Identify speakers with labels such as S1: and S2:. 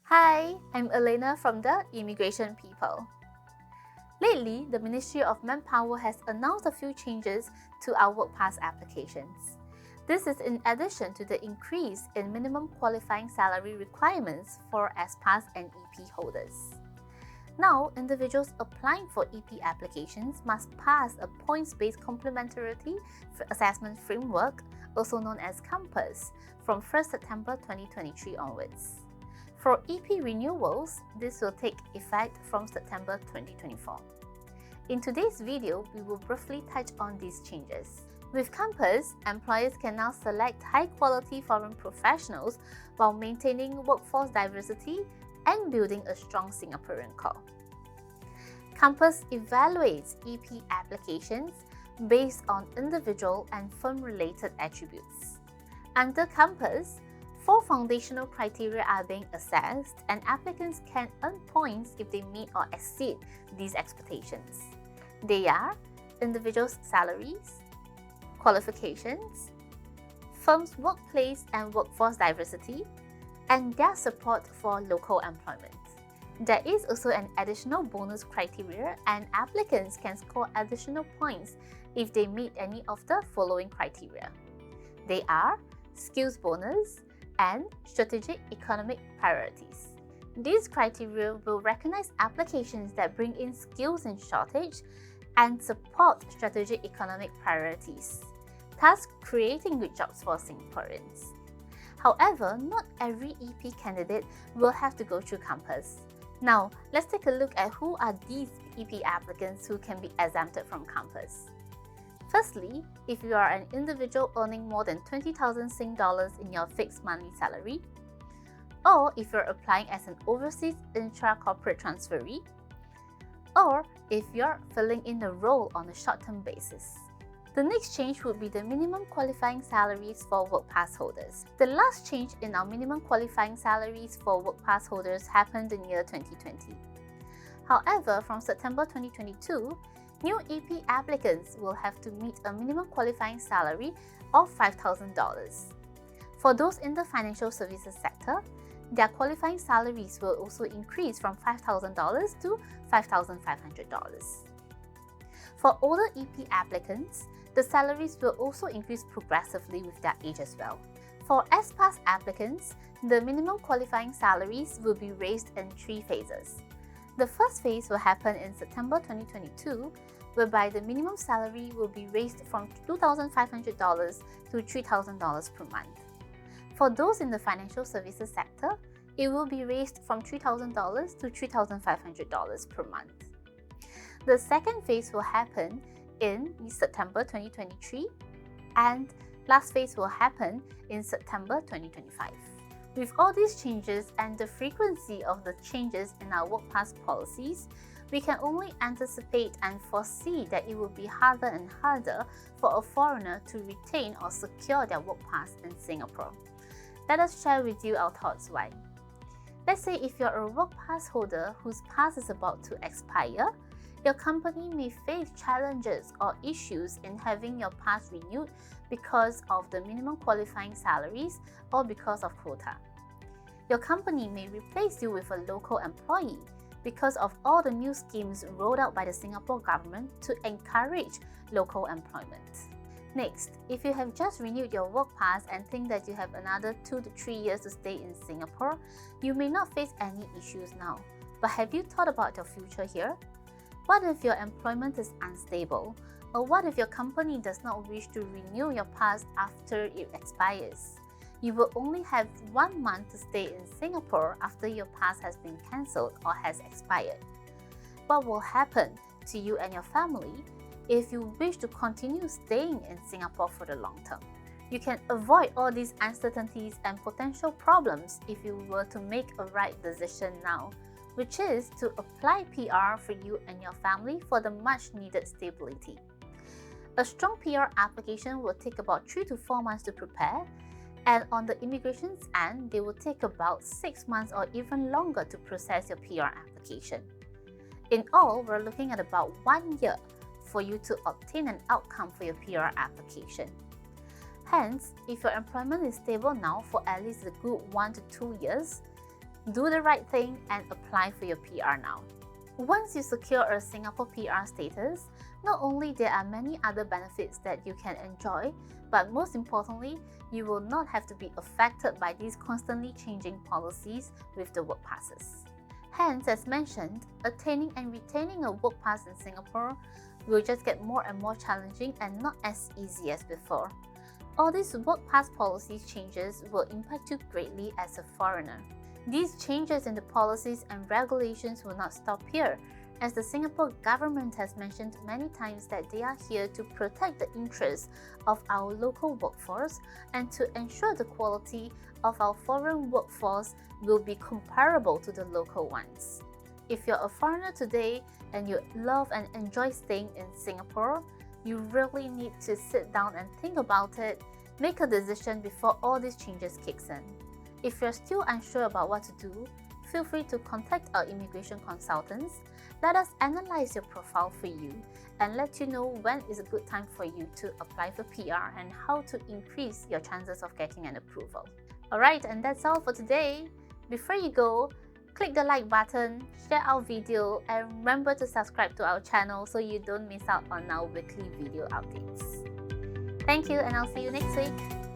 S1: Hi, I'm Elena from the Immigration People. Lately, the Ministry of Manpower has announced a few changes to our work pass applications. This is in addition to the increase in minimum qualifying salary requirements for S-Pass and EP holders. Now, individuals applying for EP applications must pass a points-based Complementarity Assessment Framework, also known as COMPASS, from 1st September 2023 onwards. For EP renewals, this will take effect from September 2024. In today's video, we will briefly touch on these changes. With COMPASS, employers can now select high-quality foreign professionals while maintaining workforce diversity and building a strong Singaporean core. COMPASS evaluates EP applications based on individual and firm-related attributes. Under COMPASS, 4 foundational criteria are being assessed, and applicants can earn points if they meet or exceed these expectations. They are individuals' salaries, qualifications, firms' workplace and workforce diversity, and their support for local employment. There is also an additional bonus criteria, and applicants can score additional points if they meet any of the following criteria. They are skills bonus and strategic economic priorities. These criteria will recognize applications that bring in skills in shortage and support strategic economic priorities, thus creating good jobs for Singaporeans. However, not every EP candidate will have to go through COMPASS. Now, let's take a look at who are these EP applicants who can be exempted from COMPASS. Firstly, if you are an individual earning more than 20,000 Sing dollars in your fixed monthly salary, or if you're applying as an overseas intra-corporate transferee, or if you're filling in a role on a short-term basis. The next change would be the minimum qualifying salaries for work pass holders. The last change in our minimum qualifying salaries for work pass holders happened in year 2020. However, from September 2022, new EP applicants will have to meet a minimum qualifying salary of $5,000. For those in the financial services sector, their qualifying salaries will also increase from $5,000 to $5,500. For older EP applicants, the salaries will also increase progressively with their age as well. For S-Pass applicants, the minimum qualifying salaries will be raised in 3 phases. The first phase will happen in September 2022, whereby the minimum salary will be raised from $2,500 to $3,000 per month. For those in the financial services sector, it will be raised from $3,000 to $3,500 per month. The second phase will happen in September 2023, and last phase will happen in September 2025. With all these changes and the frequency of the changes in our work pass policies, we can only anticipate and foresee that it will be harder and harder for a foreigner to retain or secure their work pass in Singapore. Let us share with you our thoughts why. Let's say if you're a work pass holder whose pass is about to expire, your company may face challenges or issues in having your pass renewed because of the minimum qualifying salaries or because of quota. Your company may replace you with a local employee because of all the new schemes rolled out by the Singapore government to encourage local employment. Next, if you have just renewed your work pass and think that you have another 2 to 3 years to stay in Singapore, you may not face any issues now. But have you thought about your future here? What if your employment is unstable? Or what if your company does not wish to renew your pass after it expires? You will only have 1 month to stay in Singapore after your pass has been cancelled or has expired. What will happen to you and your family if you wish to continue staying in Singapore for the long term? You can avoid all these uncertainties and potential problems if you were to make a right decision now, which is to apply PR for you and your family for the much needed stability. A strong PR application will take about 3 to 4 months to prepare, and on the immigration's end, they will take about 6 months or even longer to process your PR application. In all, we're looking at about 1 year for you to obtain an outcome for your PR application. Hence, if your employment is stable now for at least a good 1 to 2 years, Do the right thing and apply for your PR now. Once you secure a Singapore PR status, not only there are many other benefits that you can enjoy, but most importantly, you will not have to be affected by these constantly changing policies with the work passes. Hence, as mentioned, attaining and retaining a work pass in Singapore will just get more and more challenging and not as easy as before. All these work pass policy changes will impact you greatly as a foreigner. These changes in the policies and regulations will not stop here, as the Singapore government has mentioned many times that they are here to protect the interests of our local workforce and to ensure the quality of our foreign workforce will be comparable to the local ones. If you're a foreigner today and you love and enjoy staying in Singapore, you really need to sit down and think about it, make a decision before all these changes kicks in. If you're still unsure about what to do, feel free to contact our immigration consultants. Let us analyze your profile for you and let you know when is a good time for you to apply for PR and how to increase your chances of getting an approval. Alright, and that's all for today. Before you go, click the like button, share our video, and remember to subscribe to our channel so you don't miss out on our weekly video updates. Thank you, and I'll see you next week.